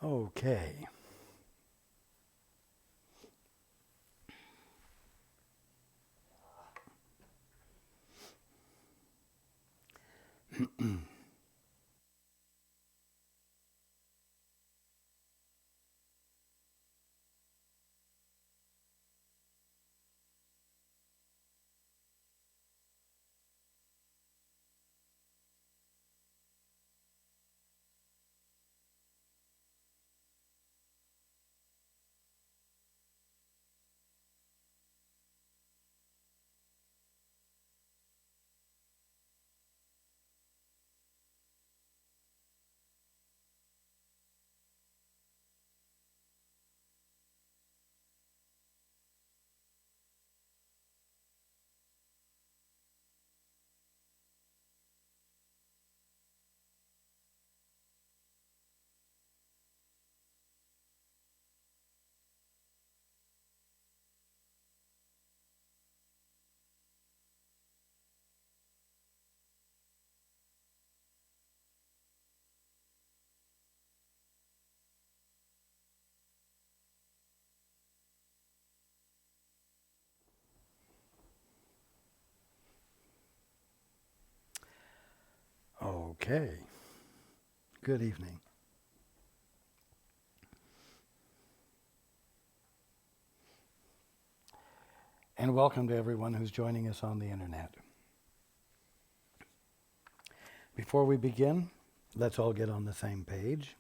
Okay. Okay. Good evening. And welcome to everyone who's joining us on the internet. Before we begin, let's all get on the same page.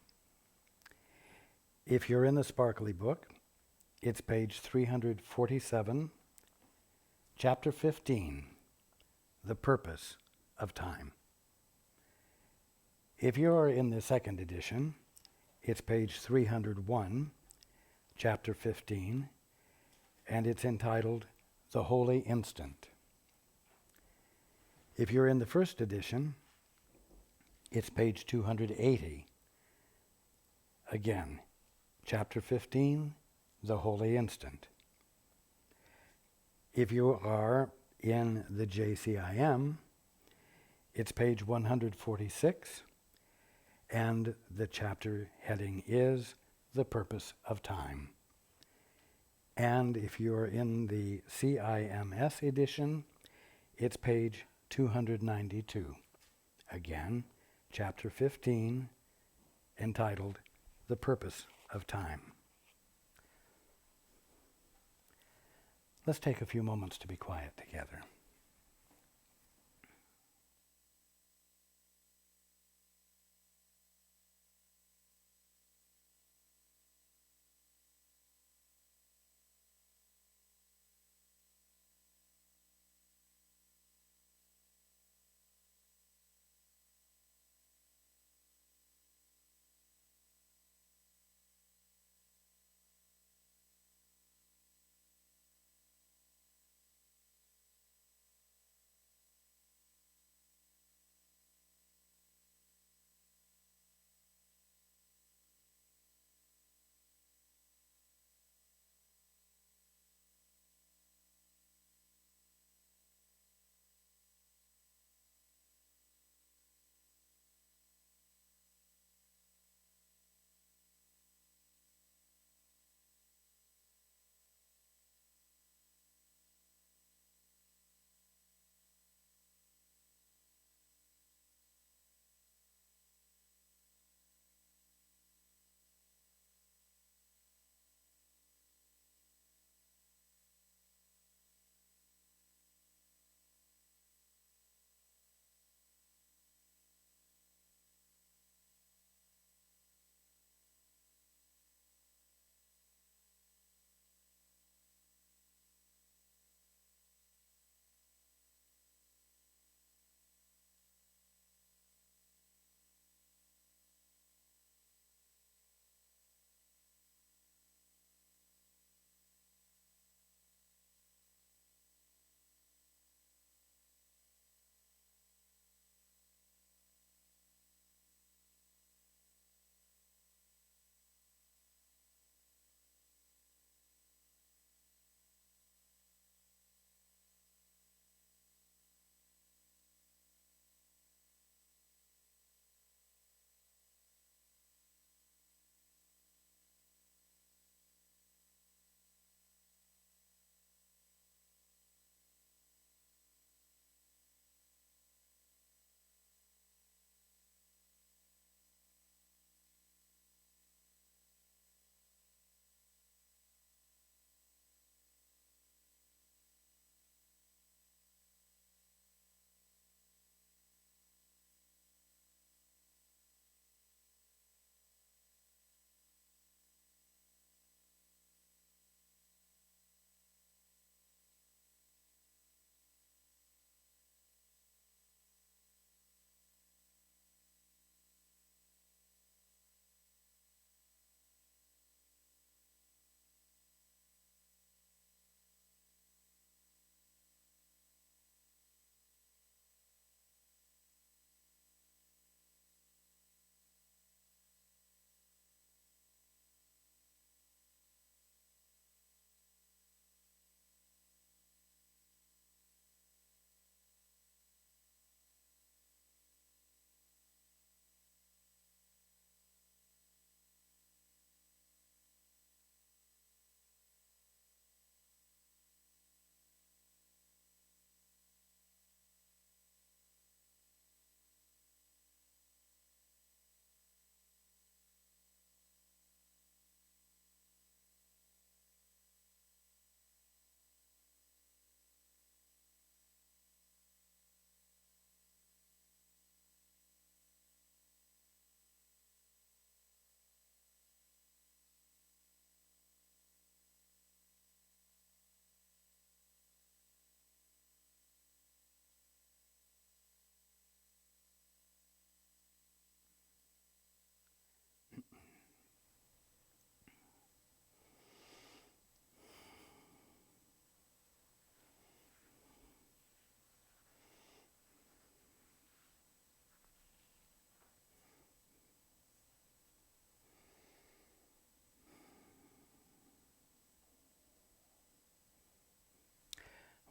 If you're in the Sparkly book, it's page 347, chapter 15, The Purpose of Time. If you're in the second edition, it's page 301, chapter 15, and it's entitled The Holy Instant. If you're in the first edition, it's page 280. Again, chapter 15, The Holy Instant. If you are in the JCIM, it's page 146, and the chapter heading is The Purpose of Time. And if you're in the CIMS edition, it's page 292. Again, chapter 15, entitled The Purpose of Time. Let's take a few moments to be quiet together.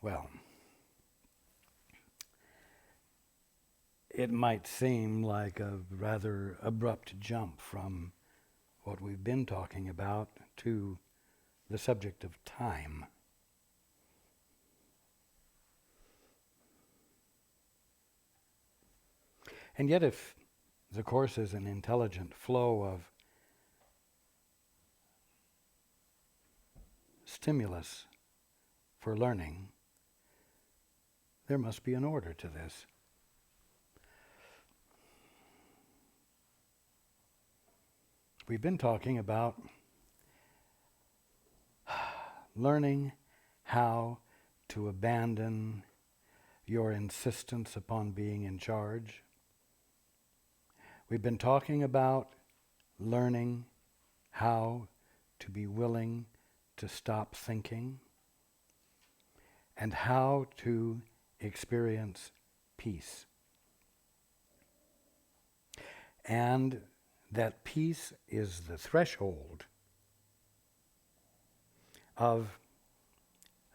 Well, it might seem like a rather abrupt jump from what we've been talking about to the subject of time. And yet, if the Course is an intelligent flow of stimulus for learning, there must be an order to this. We've been talking about learning how to abandon your insistence upon being in charge. We've been talking about learning how to be willing to stop thinking and how to experience peace. And that peace is the threshold of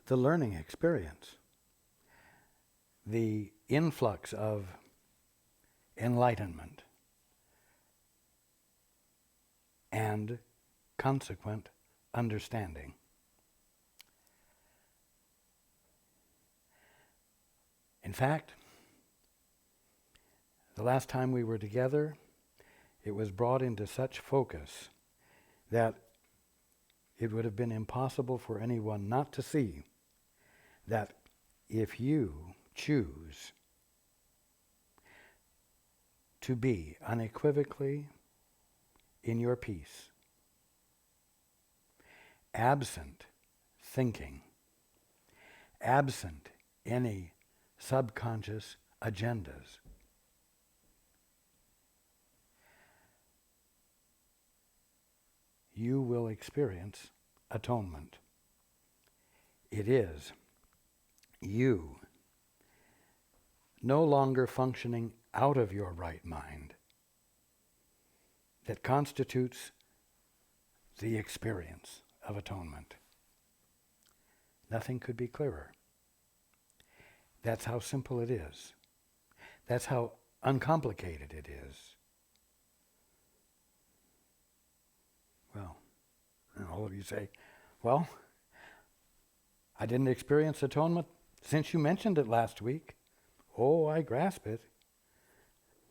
the learning experience, the influx of enlightenment and consequent understanding. In fact, the last time we were together, it was brought into such focus that it would have been impossible for anyone not to see that if you choose to be unequivocally in your peace, absent thinking, absent any subconscious agendas, you will experience atonement. It is you no longer functioning out of your right mind that constitutes the experience of atonement. Nothing could be clearer. That's how simple it is. That's how uncomplicated it is. Well, and all of you say, well, I didn't experience atonement since you mentioned it last week. Oh, I grasp it.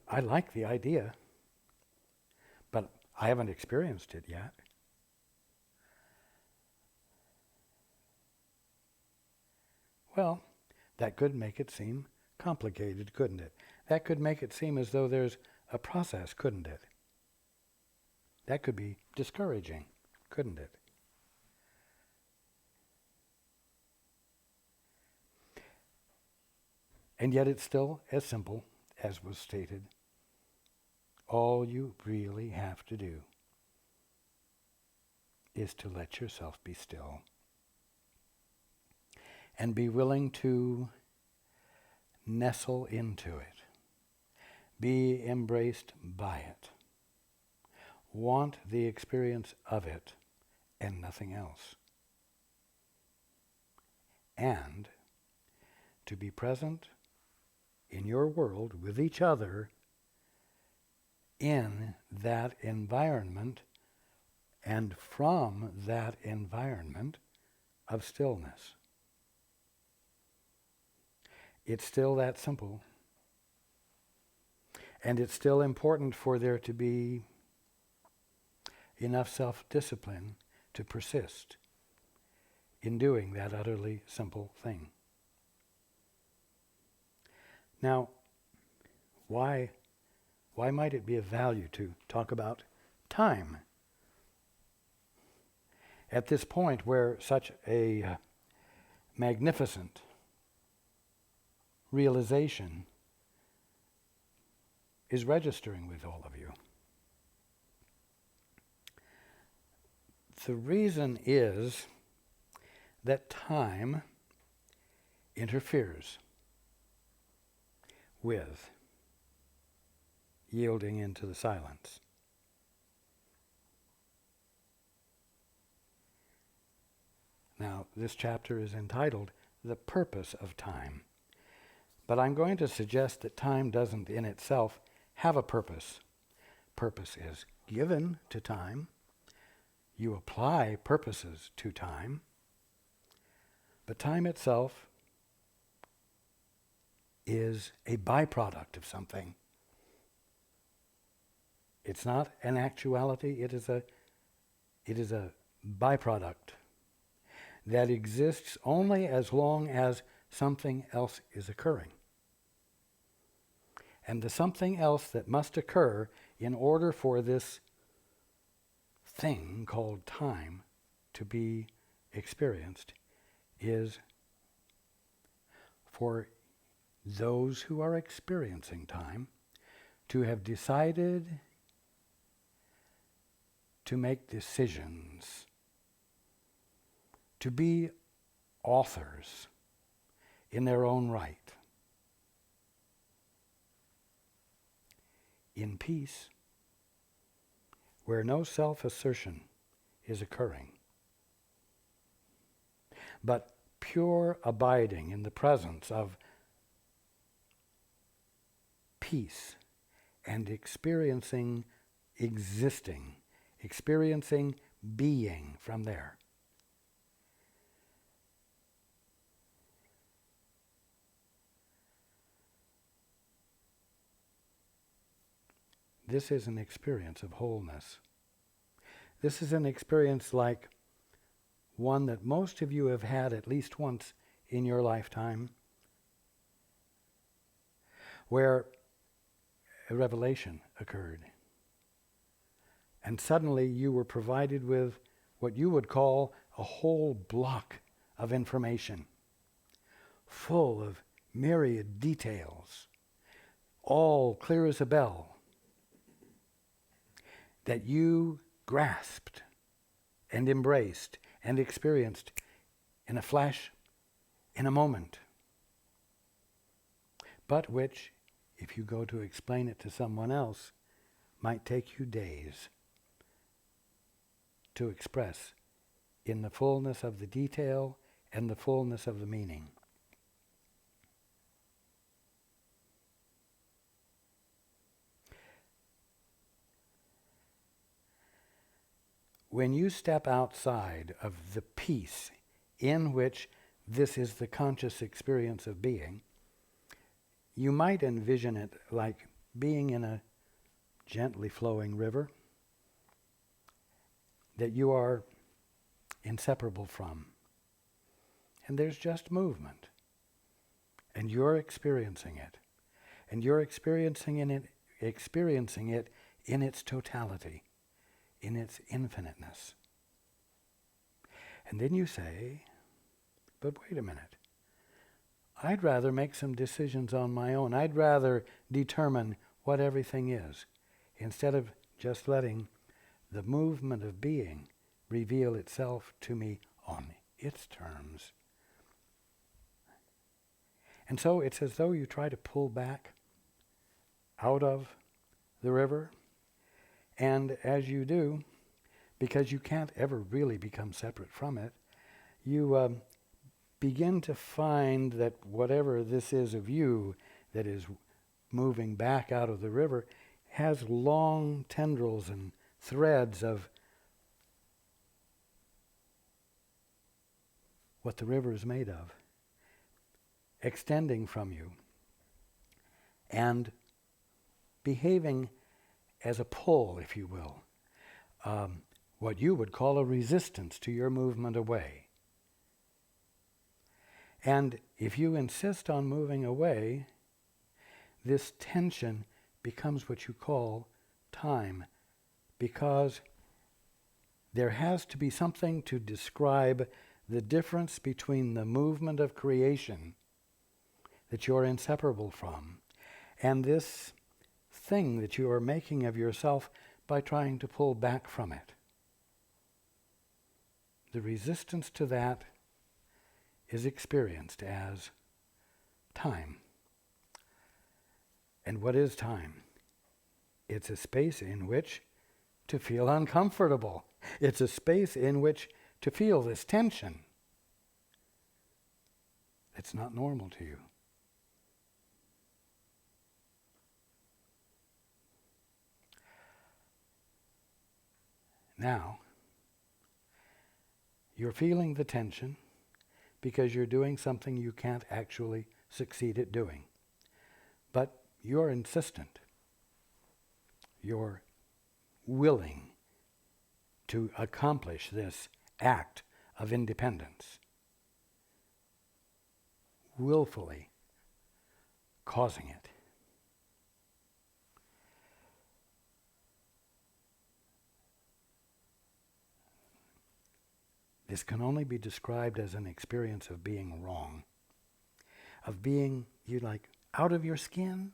I like the idea, but I haven't experienced it yet. Well, that could make it seem complicated, couldn't it? That could make it seem as though there's a process, couldn't it? That could be discouraging, couldn't it? And yet it's still as simple as was stated. All you really have to do is to let yourself be still and be willing to nestle into it, be embraced by it, want the experience of it and nothing else, and to be present in your world with each other in that environment and from that environment of stillness. It's still that simple. And it's still important for there to be enough self-discipline to persist in doing that utterly simple thing. Now, why might it be of value to talk about time at this point where such a magnificent realization is registering with all of you? The reason is that time interferes with yielding into the silence. Now, this chapter is entitled the purpose of time. But I'm going to suggest that time doesn't in itself have a purpose. Purpose is given to time. You apply purposes to time. But time itself is a byproduct of something. It's not an actuality, it is a byproduct that exists only as long as something else is occurring. And the something else that must occur in order for this thing called time to be experienced is for those who are experiencing time to have decided to make decisions, to be authors in their own right, in peace, where no self-assertion is occurring, but pure abiding in the presence of peace and experiencing existing, experiencing being from there. This is an experience of wholeness. This is an experience like one that most of you have had at least once in your lifetime, where a revelation occurred. And suddenly you were provided with what you would call a whole block of information, full of myriad details, all clear as a bell, that you grasped and embraced and experienced in a flash, in a moment, but which, if you go to explain it to someone else, might take you days to express in the fullness of the detail and the fullness of the meaning. When you step outside of the peace in which this is the conscious experience of being, you might envision it like being in a gently flowing river that you are inseparable from. And there's just movement. And you're experiencing it. And you're experiencing it in its totality, in its infiniteness. And then you say, but wait a minute. I'd rather make some decisions on my own. I'd rather determine what everything is, instead of just letting the movement of being reveal itself to me on its terms. And so it's as though you try to pull back out of the river, and as you do, because you can't ever really become separate from it, you begin to find that whatever this is of you that is moving back out of the river has long tendrils and threads of what the river is made of, extending from you and behaving as a pull, if you will, what you would call a resistance to your movement away. And if you insist on moving away, this tension becomes what you call time, because there has to be something to describe the difference between the movement of creation that you're inseparable from and this thing that you are making of yourself by trying to pull back from it. The resistance to that is experienced as time. And what is time? It's a space in which to feel uncomfortable. It's a space in which to feel this tension. that's not normal to you. Now, you're feeling the tension because you're doing something you can't actually succeed at doing. But you're insistent. You're willing to accomplish this act of independence, willfully causing it. This can only be described as an experience of being wrong, of being, out of your skin,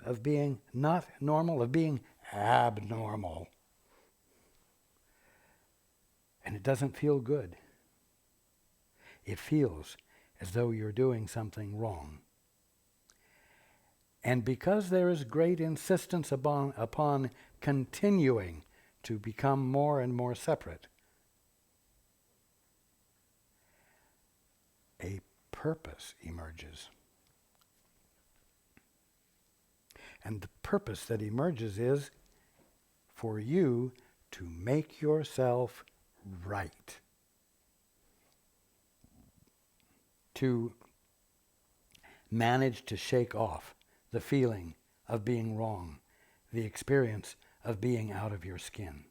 of being not normal, of being abnormal. And it doesn't feel good. It feels as though you're doing something wrong. And because there is great insistence upon continuing to become more and more separate, a purpose emerges. And the purpose that emerges is for you to make yourself right. To manage to shake off the feeling of being wrong, the experience of being out of your skin.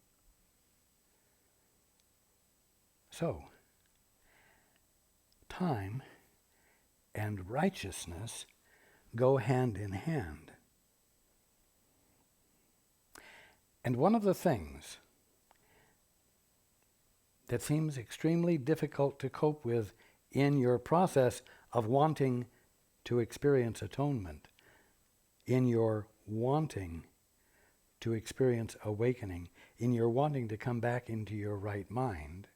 So, time and righteousness go hand in hand. And one of the things that seems extremely difficult to cope with in your process of wanting to experience atonement, in your wanting to experience awakening, in your wanting to come back into your right mind,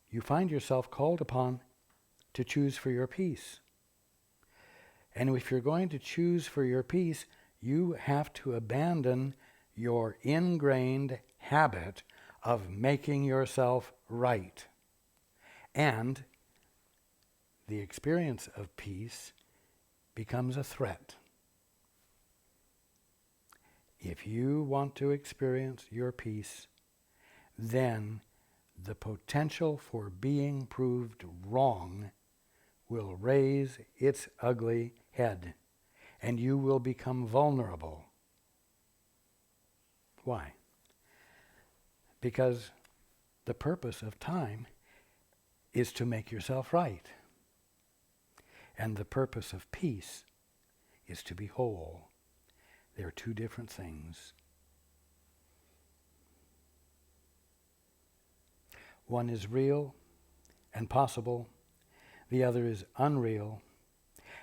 you find yourself called upon to choose for your peace. And if you're going to choose for your peace, you have to abandon your ingrained habit of making yourself right. And the experience of peace becomes a threat. If you want to experience your peace, then the potential for being proved wrong will raise its ugly head, and you will become vulnerable. Why? Because the purpose of time is to make yourself right. And the purpose of peace is to be whole. They're two different things. One is real and possible. The other is unreal,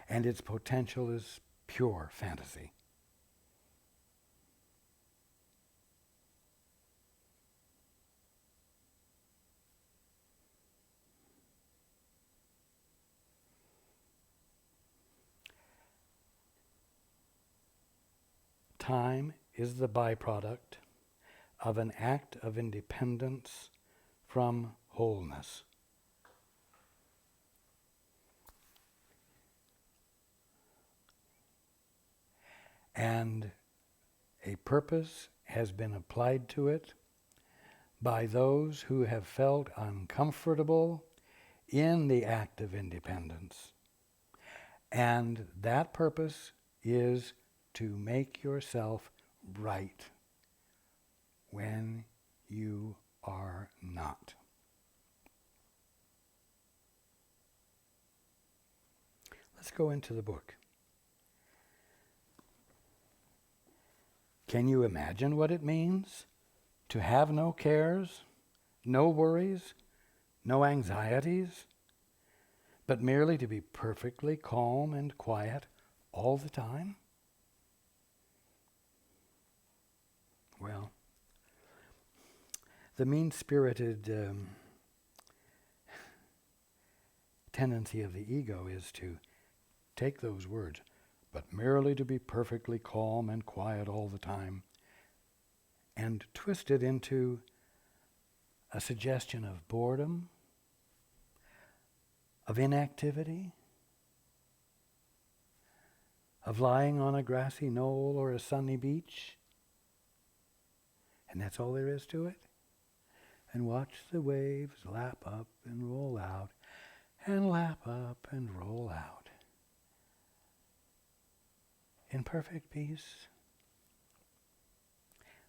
and its potential is pure fantasy. Time is the byproduct of an act of independence from wholeness. And a purpose has been applied to it by those who have felt uncomfortable in the act of independence. And that purpose is to make yourself right when you are not. Let's go into the book. Can you imagine what it means to have no cares, no worries, no anxieties, but merely to be perfectly calm and quiet all the time? Well, the mean-spirited tendency of the ego is to take those words, but merely to be perfectly calm and quiet all the time, and twist it into a suggestion of boredom, of inactivity, of lying on a grassy knoll or a sunny beach, and that's all there is to it, and watch the waves lap up and roll out, and lap up and roll out in perfect peace.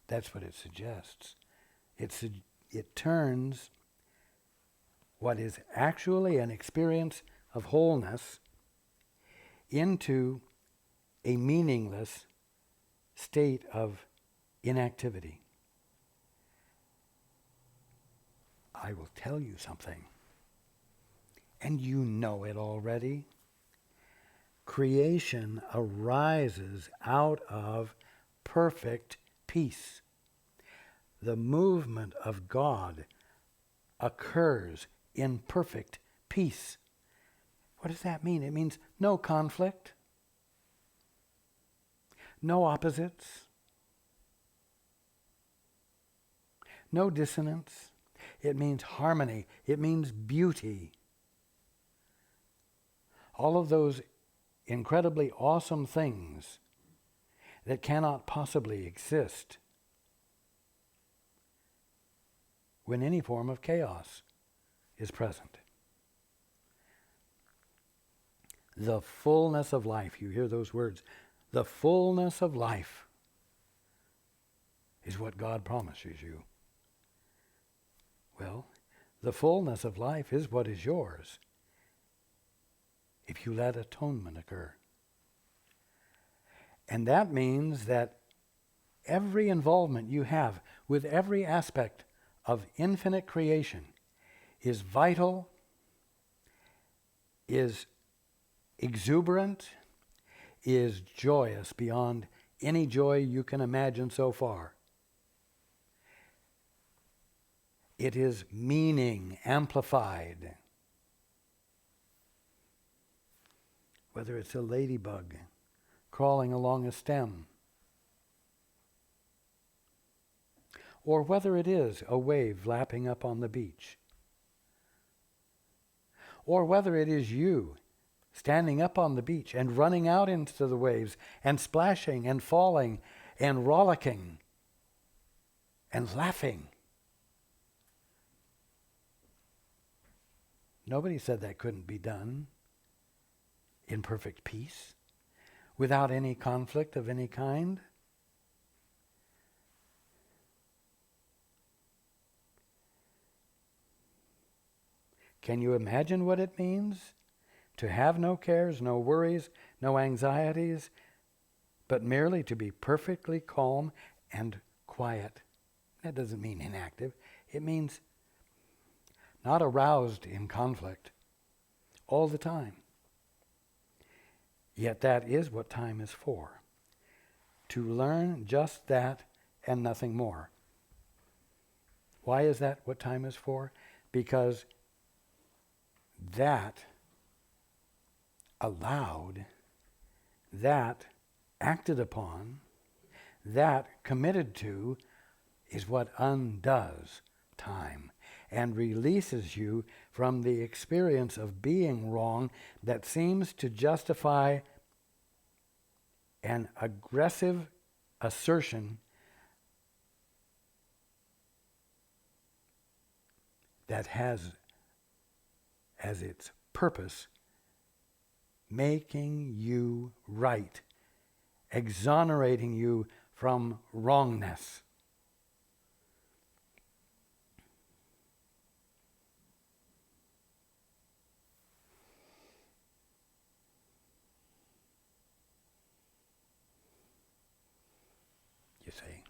That's what it suggests. It turns what is actually an experience of wholeness into a meaningless state of inactivity. I will tell you something, and you know it already. Creation arises out of perfect peace. The movement of God occurs in perfect peace. What does that mean? It means no conflict, no opposites, no dissonance. It means harmony. It means beauty. All of those incredibly awesome things that cannot possibly exist when any form of chaos is present. The fullness of life, you hear those words, the fullness of life is what God promises you. Well, the fullness of life is what is yours if you let atonement occur. And that means that every involvement you have with every aspect of infinite creation is vital, is exuberant, is joyous beyond any joy you can imagine so far. It is meaning amplified. Whether it's a ladybug crawling along a stem, or whether it is a wave lapping up on the beach, or whether it is you standing up on the beach and running out into the waves and splashing and falling and rollicking and laughing. Nobody said that couldn't be done in perfect peace, without any conflict of any kind. Can you imagine what it means to have no cares, no worries, no anxieties, but merely to be perfectly calm and quiet? That doesn't mean inactive. It means not aroused in conflict all the time. Yet that is what time is for. To learn just that and nothing more. Why is that what time is for? Because that allowed, that acted upon, that committed to is what undoes time and releases you from the experience of being wrong that seems to justify an aggressive assertion that has as its purpose making you right, exonerating you from wrongness. You see,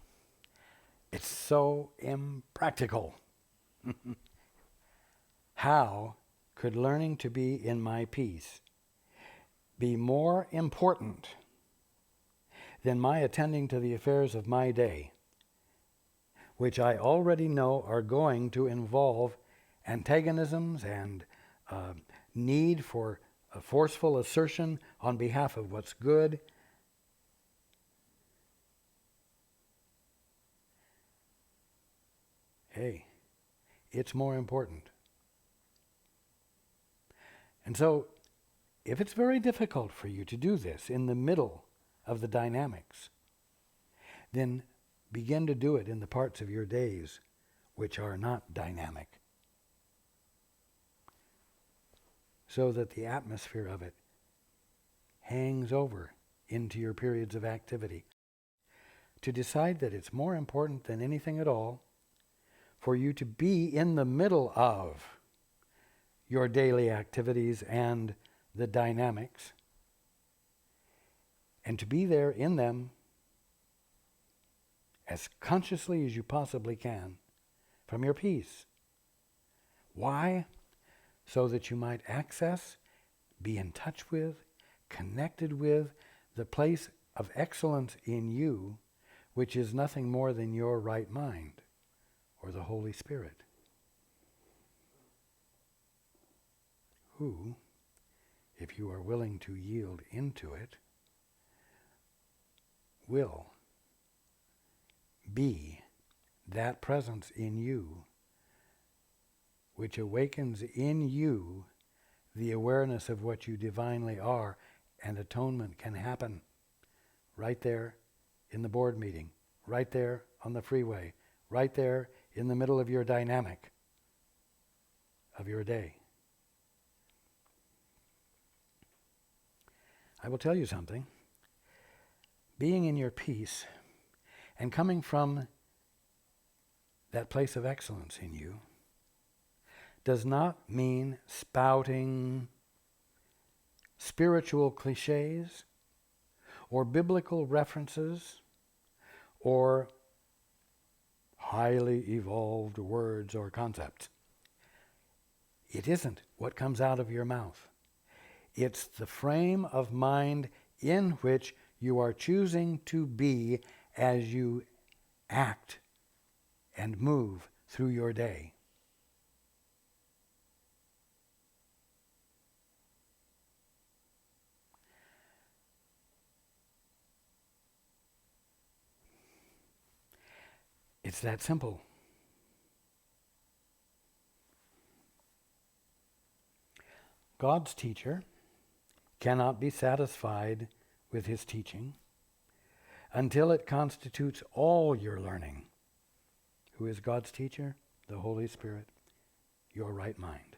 it's so impractical. How could learning to be in my peace be more important than my attending to the affairs of my day, which I already know are going to involve antagonisms and need for a forceful assertion on behalf of what's good? Hey, it's more important. And so, if it's very difficult for you to do this in the middle of the dynamics, then begin to do it in the parts of your days which are not dynamic, so that the atmosphere of it hangs over into your periods of activity. To decide that it's more important than anything at all for you to be in the middle of your daily activities and the dynamics, and to be there in them as consciously as you possibly can from your peace. Why? So that you might access, be in touch with, connected with the place of excellence in you, which is nothing more than your right mind, or the Holy Spirit, who, if you are willing to yield into it, will be that presence in you which awakens in you the awareness of what you divinely are, and atonement can happen right there in the board meeting, right there on the freeway, right there in the middle of your dynamic of your day. I will tell you something. Being in your peace and coming from that place of excellence in you does not mean spouting spiritual cliches or biblical references or highly evolved words or concepts. It isn't what comes out of your mouth. It's the frame of mind in which you are choosing to be as you act and move through your day. It's that simple. God's teacher cannot be satisfied with his teaching until it constitutes all your learning. Who is God's teacher? The Holy Spirit, your right mind.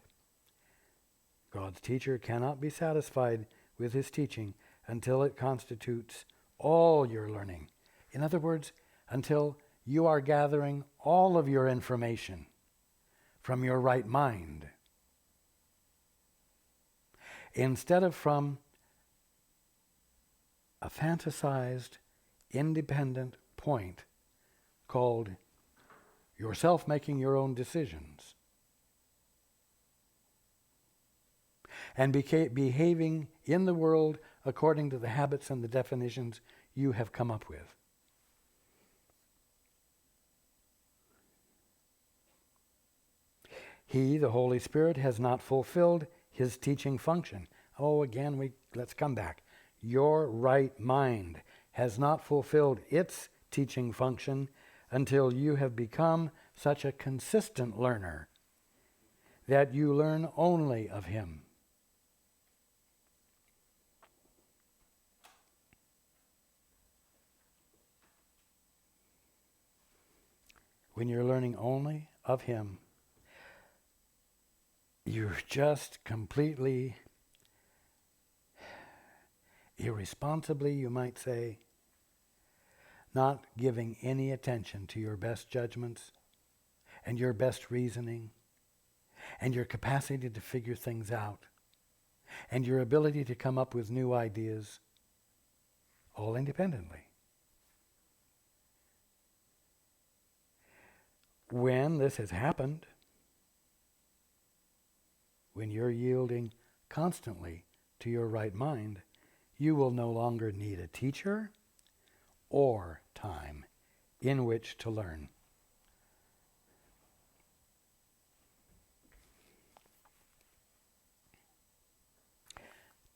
God's teacher cannot be satisfied with his teaching until it constitutes all your learning. In other words, until you are gathering all of your information from your right mind, instead of from a fantasized, independent point called yourself making your own decisions and behaving in the world according to the habits and the definitions you have come up with. He, the Holy Spirit, has not fulfilled his teaching function. Oh, again, let's come back. Your right mind has not fulfilled its teaching function until you have become such a consistent learner that you learn only of him. When you're learning only of him, you're just completely, irresponsibly, you might say, not giving any attention to your best judgments and your best reasoning and your capacity to figure things out and your ability to come up with new ideas, all independently. When this has happened, when you're yielding constantly to your right mind, you will no longer need a teacher or time in which to learn.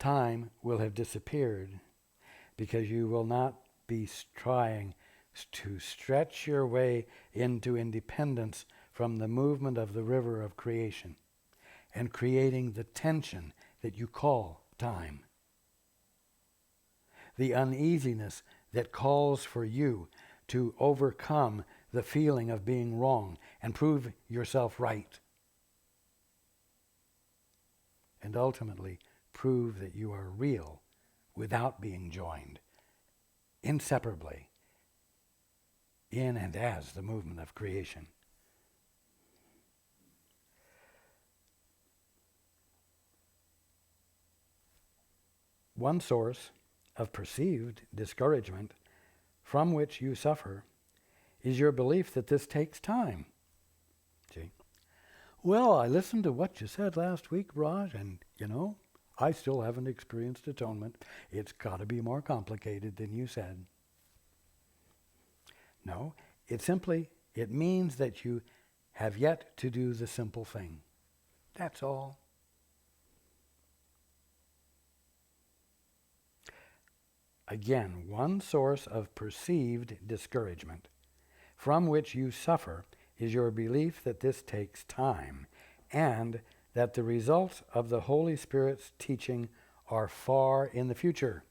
Time will have disappeared because you will not be trying to stretch your way into independence from the movement of the river of creation and creating the tension that you call time. The uneasiness that calls for you to overcome the feeling of being wrong and prove yourself right. And ultimately prove that you are real without being joined inseparably in and as the movement of creation. One source of perceived discouragement from which you suffer is your belief that this takes time. See? Well, I listened to what you said last week, Raj, and, I still haven't experienced atonement. It's got to be more complicated than you said. No, it means that you have yet to do the simple thing. That's all. Again, one source of perceived discouragement from which you suffer is your belief that this takes time and that the results of the Holy Spirit's teaching are far in the future.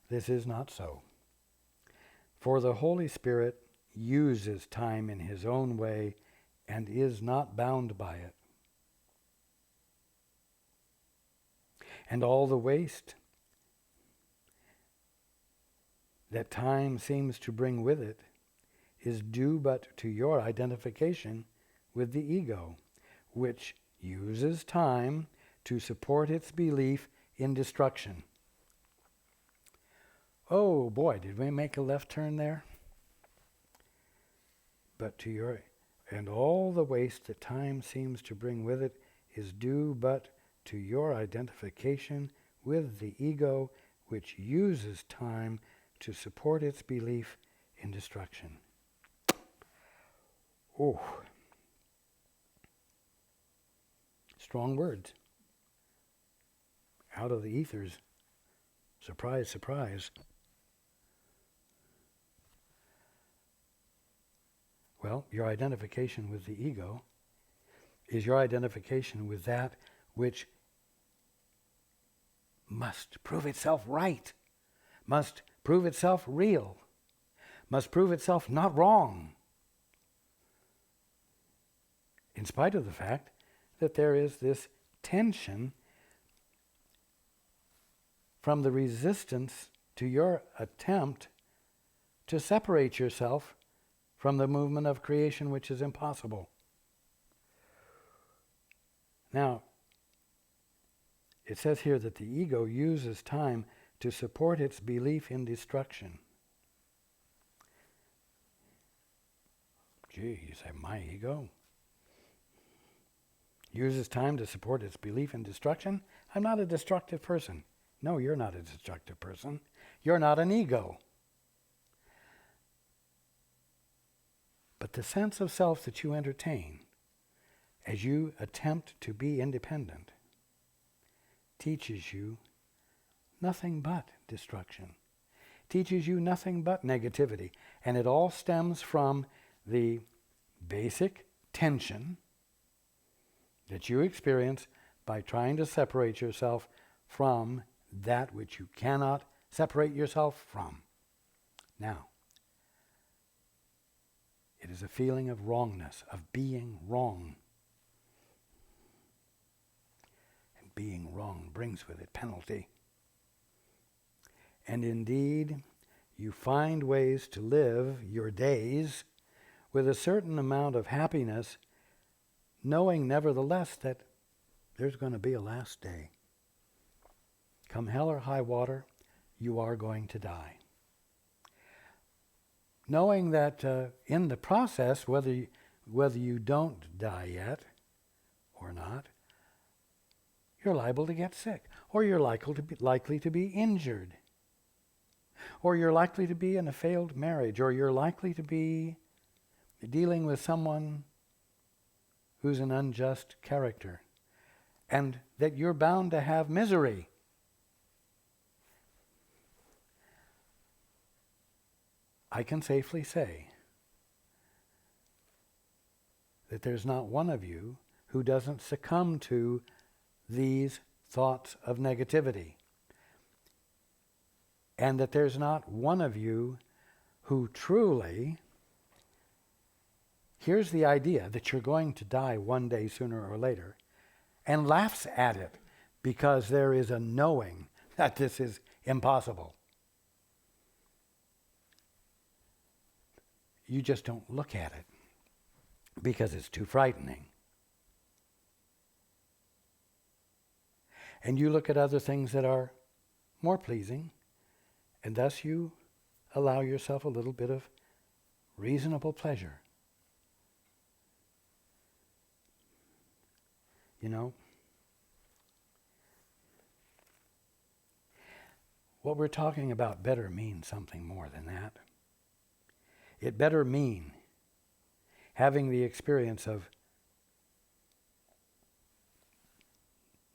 This is not so. For the Holy Spirit uses time in His own way and is not bound by it. And all the waste that time seems to bring with it is due but to your identification with the ego, which uses time to support its belief in destruction. Oh boy, did we make a left turn there? And all the waste that time seems to bring with it is due but to your identification with the ego, which uses time to support its belief in destruction. Oh, strong words. Out of the ethers. Surprise, surprise. Well, your identification with the ego is your identification with that which must prove itself right, must prove itself real, must prove itself not wrong, in spite of the fact that there is this tension from the resistance to your attempt to separate yourself from the movement of creation, which is impossible. Now, it says here that the ego uses time to support its belief in destruction. Gee, you say, my ego uses time to support its belief in destruction? I'm not a destructive person. No, you're not a destructive person. You're not an ego. But the sense of self that you entertain as you attempt to be independent teaches you nothing but destruction, teaches you nothing but negativity, and it all stems from the basic tension that you experience by trying to separate yourself from that which you cannot separate yourself from. Now, it is a feeling of wrongness, of being wrong. Being wrong brings with it penalty. And indeed, you find ways to live your days with a certain amount of happiness, knowing nevertheless that there's going to be a last day. Come hell or high water, you are going to die. Knowing that in the process, whether you don't die yet or not, you're liable to get sick, or you're likely to be injured, or you're likely to be in a failed marriage, or you're likely to be dealing with someone who's an unjust character, and that you're bound to have misery. I can safely say that there's not one of you who doesn't succumb to these thoughts of negativity. And that there's not one of you who truly hears the idea that you're going to die one day sooner or later and laughs at it because there is a knowing that this is impossible. You just don't look at it because it's too frightening. And you look at other things that are more pleasing, and thus you allow yourself a little bit of reasonable pleasure. You know, what we're talking about better mean something more than that. It better mean having the experience of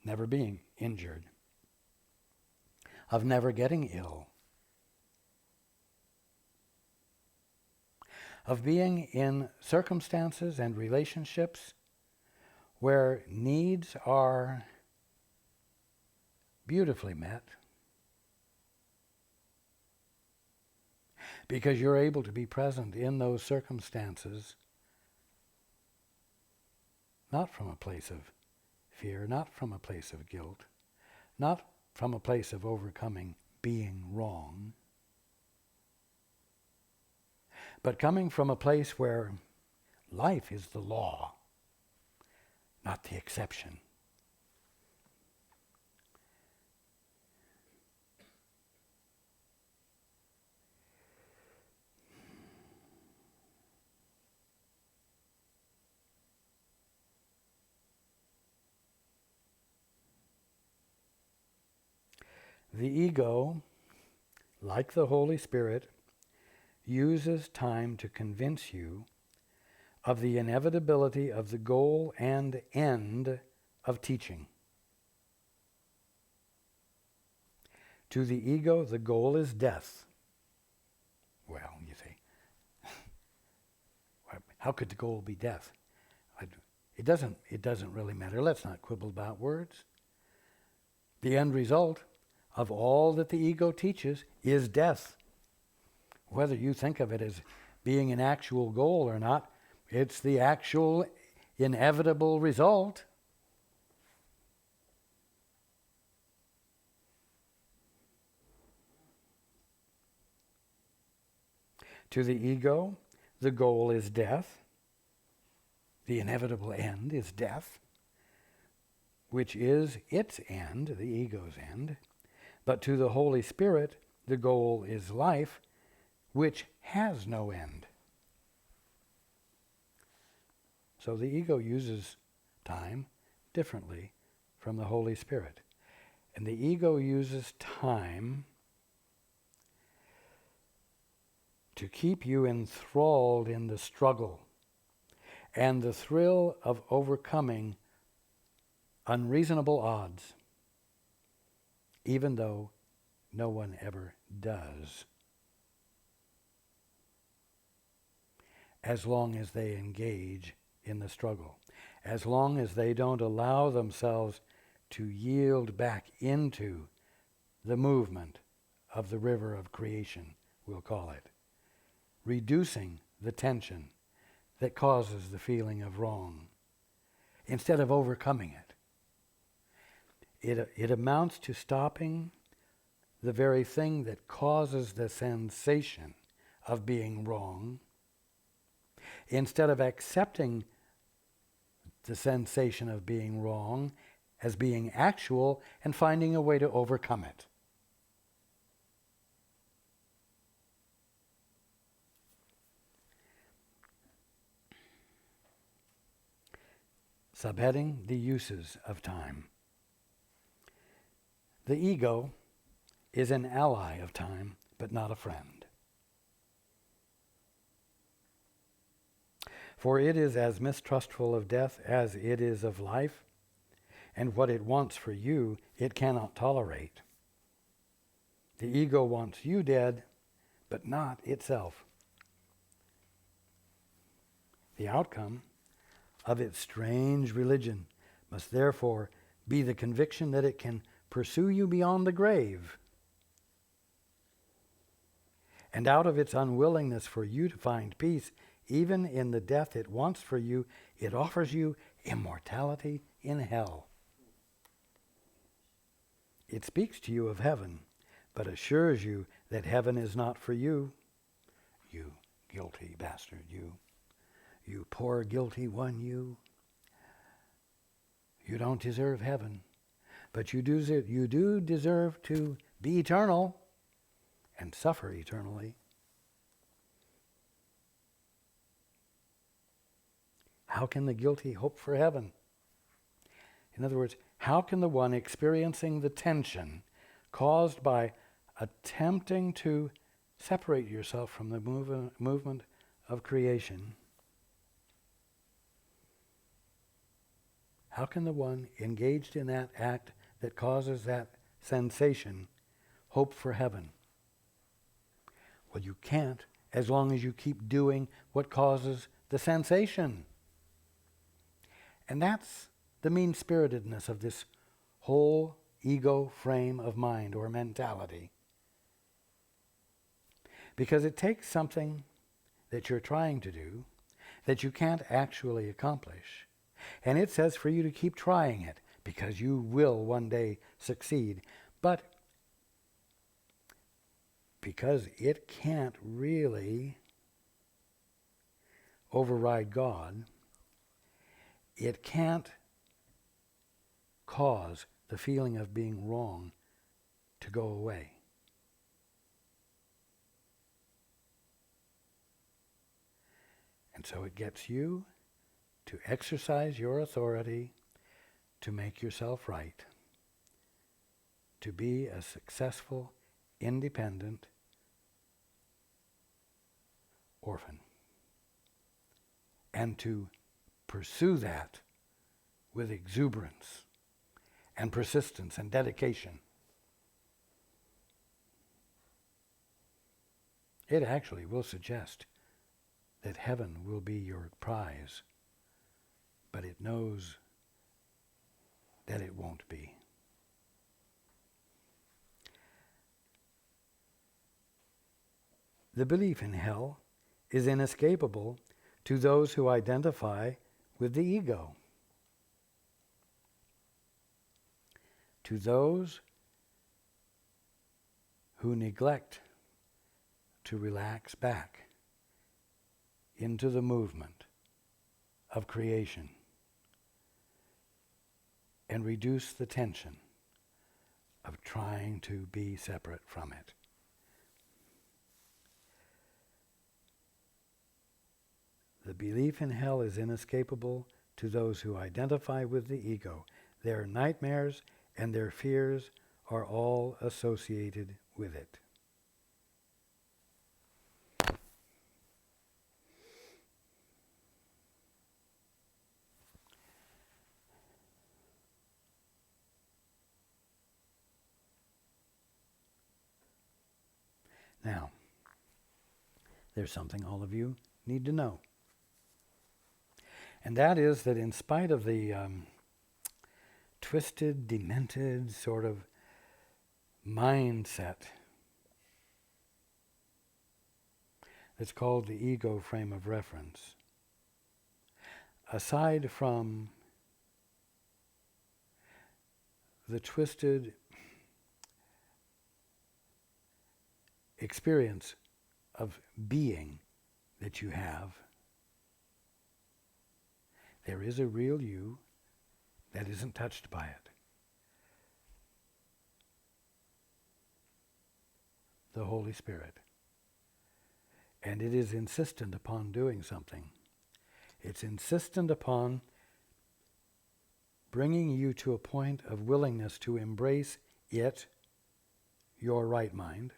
never being injured, of never getting ill, of being in circumstances and relationships where needs are beautifully met because you're able to be present in those circumstances, not from a place of fear, not from a place of guilt, not from a place of overcoming being wrong, but coming from a place where life is the law, not the exception. The ego, like the Holy Spirit, uses time to convince you of the inevitability of the goal and end of teaching. To the ego, the goal is death. Well, you say, how could the goal be death? It doesn't really matter. Let's not quibble about words. The end result of all that the ego teaches is death. Whether you think of it as being an actual goal or not, it's the actual inevitable result. To the ego, the goal is death. The inevitable end is death, which is its end, the ego's end. But to the Holy Spirit, the goal is life, which has no end. So the ego uses time differently from the Holy Spirit. And the ego uses time to keep you enthralled in the struggle and the thrill of overcoming unreasonable odds, even though no one ever does, as long as they engage in the struggle, as long as they don't allow themselves to yield back into the movement of the river of creation, we'll call it, reducing the tension that causes the feeling of wrong, instead of overcoming it. It amounts to stopping the very thing that causes the sensation of being wrong, instead of accepting the sensation of being wrong as being actual and finding a way to overcome it. Subheading: the uses of time. The ego is an ally of time, but not a friend. For it is as mistrustful of death as it is of life, and what it wants for you, it cannot tolerate. The ego wants you dead, but not itself. The outcome of its strange religion must therefore be the conviction that it can pursue you beyond the grave. And out of its unwillingness for you to find peace, even in the death it wants for you, it offers you immortality in hell. It speaks to you of heaven, but assures you that heaven is not for you. You guilty bastard, you. You poor guilty one, you. You don't deserve heaven, but you do deserve to be eternal and suffer eternally. How can the guilty hope for heaven? In other words, how can the one experiencing the tension caused by attempting to separate yourself from the movement of creation, how can the one engaged in that act that causes that sensation hope for heaven? Well, you can't as long as you keep doing what causes the sensation. And that's the mean-spiritedness of this whole ego frame of mind or mentality. Because it takes something that you're trying to do that you can't actually accomplish. And it says for you to keep trying it because you will one day succeed. But because it can't really override God, it can't cause the feeling of being wrong to go away. And so it gets you to exercise your authority to make yourself right, to be a successful, independent orphan, and to pursue that with exuberance and persistence and dedication. It actually will suggest that heaven will be your prize, but it knows that it won't be. The belief in hell is inescapable to those who identify with the ego. To those who neglect to relax back into the movement of creation and reduce the tension of trying to be separate from it. The belief in hell is inescapable to those who identify with the ego. Their nightmares and their fears are all associated with it. Now, there's something all of you need to know. And that is that in spite of the twisted, demented sort of mindset that's called the ego frame of reference, aside from the twisted experience of being that you have, there is a real you that isn't touched by it. The Holy Spirit. And it is insistent upon doing something. It's insistent upon bringing you to a point of willingness to embrace it, your right mind,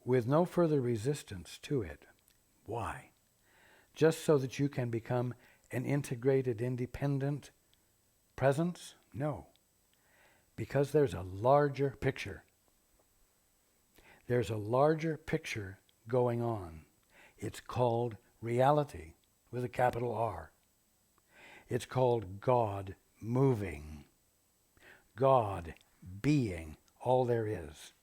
with no further resistance to it. Why? Just so that you can become an integrated, independent presence? No. Because there's a larger picture. There's a larger picture going on. It's called reality. with a capital R. It's called God moving. God being all there is.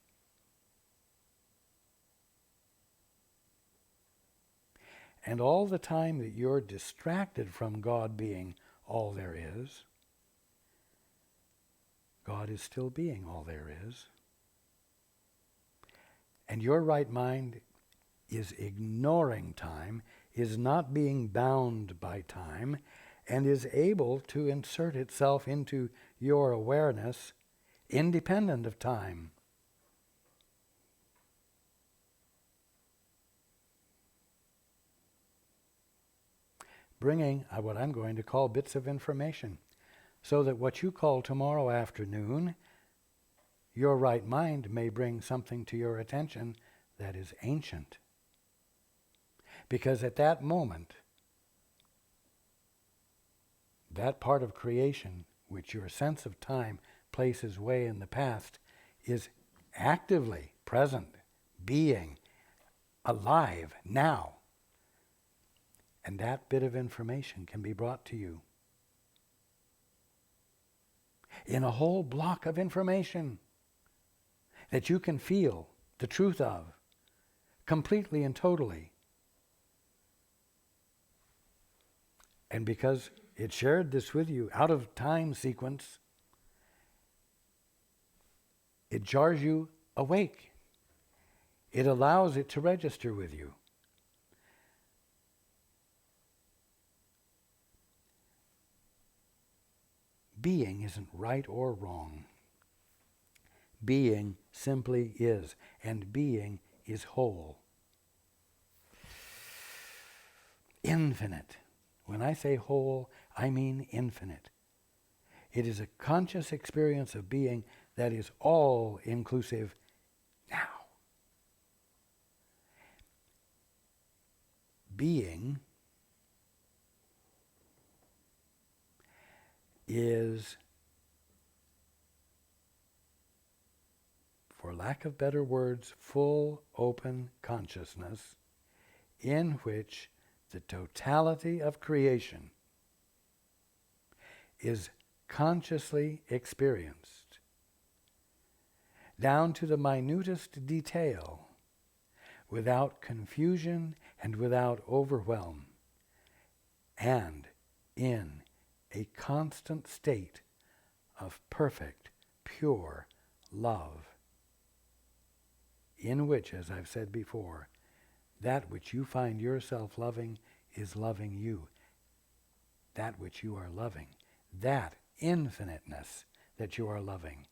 And all the time that you're distracted from God being all there is, God is still being all there is. And your right mind is ignoring time, is not being bound by time, and is able to insert itself into your awareness independent of time. Bringing what I'm going to call bits of information, so that what you call tomorrow afternoon, your right mind may bring something to your attention that is ancient. Because at that moment, that part of creation which your sense of time places way in the past is actively present, being, alive now. And that bit of information can be brought to you in a whole block of information that you can feel the truth of completely and totally. And because it shared this with you out of time sequence, it jars you awake. It allows it to register with you. Being isn't right or wrong. Being simply is, and being is whole. Infinite. When I say whole, I mean infinite. It is a conscious experience of being that is all-inclusive now. Being is, for lack of better words, full, open consciousness in which the totality of creation is consciously experienced, down to the minutest detail, without confusion and without overwhelm, and in a constant state of perfect, pure love, in which, as I've said before, that which you find yourself loving is loving you. That which you are loving, that infiniteness that you are loving,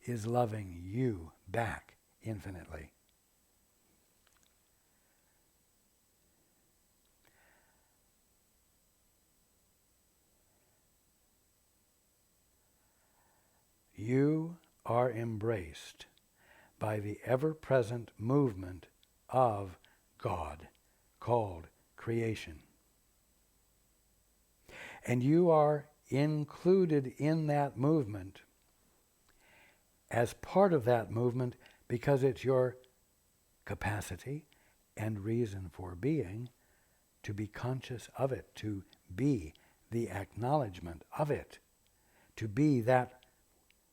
is loving you back infinitely. You are embraced by the ever-present movement of God, called creation. And you are included in that movement as part of that movement because it's your capacity and reason for being to be conscious of it, to be the acknowledgement of it, to be that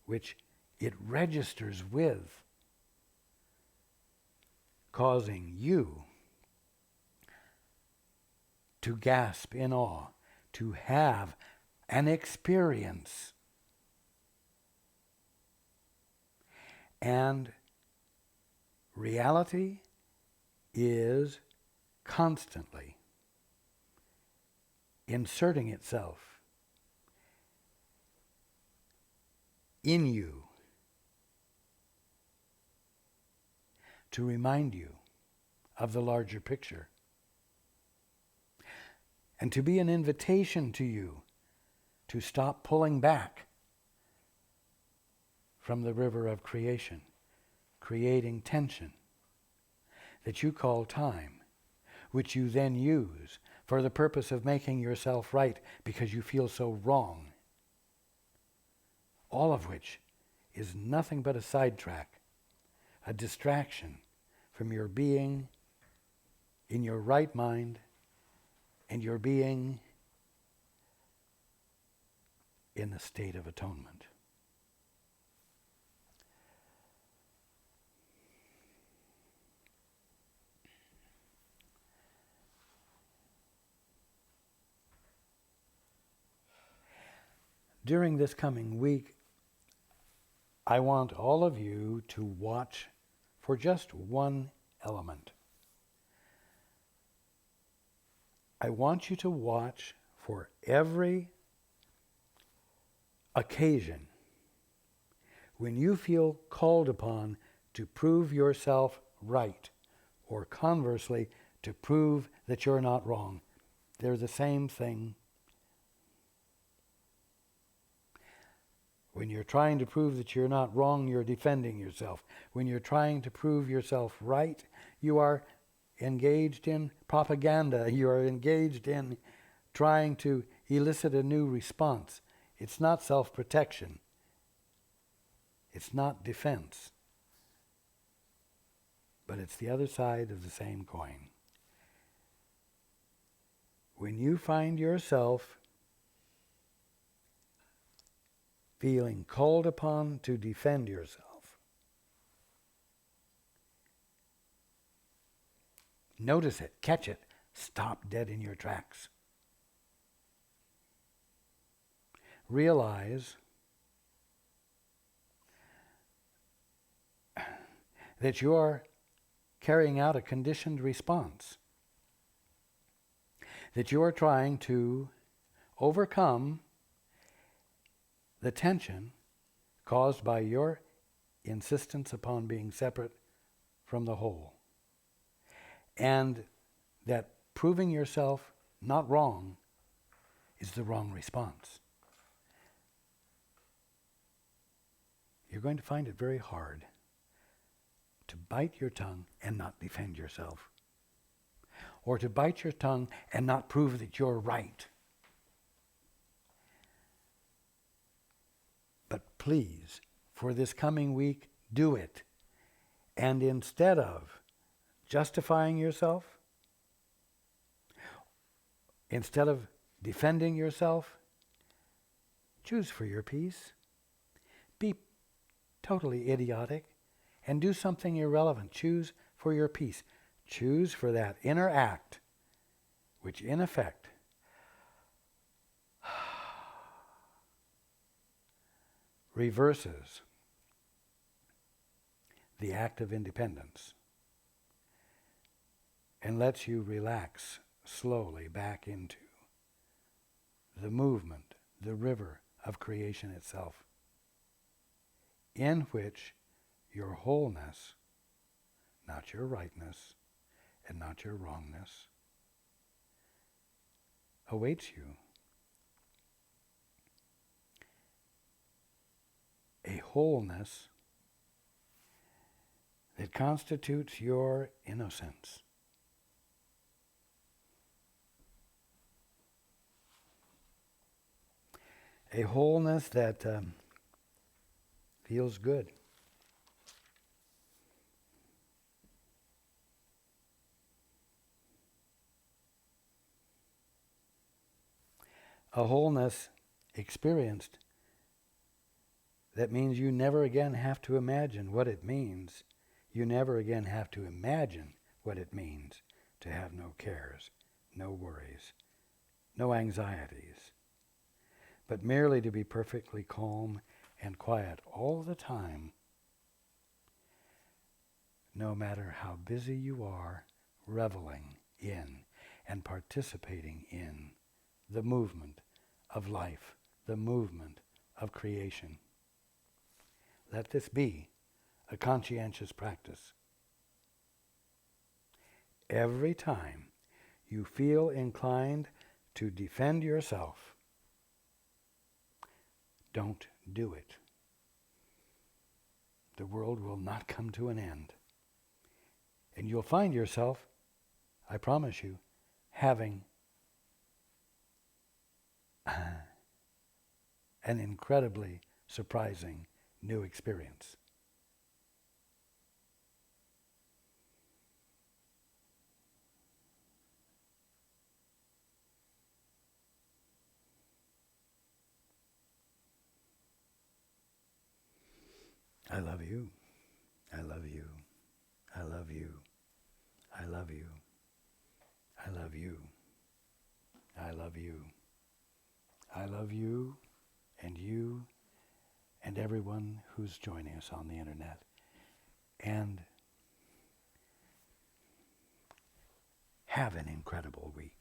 which it registers with, causing you to gasp in awe, to have an experience. And reality is constantly inserting itself in you to remind you of the larger picture, and to be an invitation to you to stop pulling back from the river of creation, creating tension that you call time, which you then use for the purpose of making yourself right because you feel so wrong. All of which is nothing but a sidetrack, a distraction from your being in your right mind and you're being in the state of atonement. During this coming week, I want all of you to watch for just one element. I want you to watch for every occasion when you feel called upon to prove yourself right, or conversely, to prove that you're not wrong. They're the same thing. When you're trying to prove that you're not wrong, you're defending yourself. When you're trying to prove yourself right, you are engaged in propaganda. You are engaged in trying to elicit a new response. It's not self-protection. It's not defense. But it's the other side of the same coin. When you find yourself feeling called upon to defend yourself, notice it, catch it, stop dead in your tracks. Realize that you are carrying out a conditioned response, that you are trying to overcome the tension caused by your insistence upon being separate from the whole. And that proving yourself not wrong is the wrong response. You're going to find it very hard to bite your tongue and not defend yourself, or to bite your tongue and not prove that you're right. But please, for this coming week, do it. And instead of justifying yourself, instead of defending yourself, choose for your peace. Be totally idiotic and do something irrelevant. Choose for your peace. Choose for that inner act, which in effect reverses the act of independence and lets you relax slowly back into the movement, the river of creation itself, in which your wholeness, not your rightness and not your wrongness, awaits you. A wholeness that constitutes your innocence. A wholeness that feels good. A wholeness experienced that means you never again have to imagine what it means. You never again have to imagine what it means to have no cares, no worries, no anxieties, but merely to be perfectly calm and quiet all the time, no matter how busy you are reveling in and participating in the movement of life, the movement of creation. Let this be a conscientious practice. Every time you feel inclined to defend yourself, don't do it. The world will not come to an end. And you'll find yourself, I promise you, having an incredibly surprising new experience. I love you. I love you. I love you. I love you. I love you. I love you. I love you and everyone who's joining us on the internet. And have an incredible week.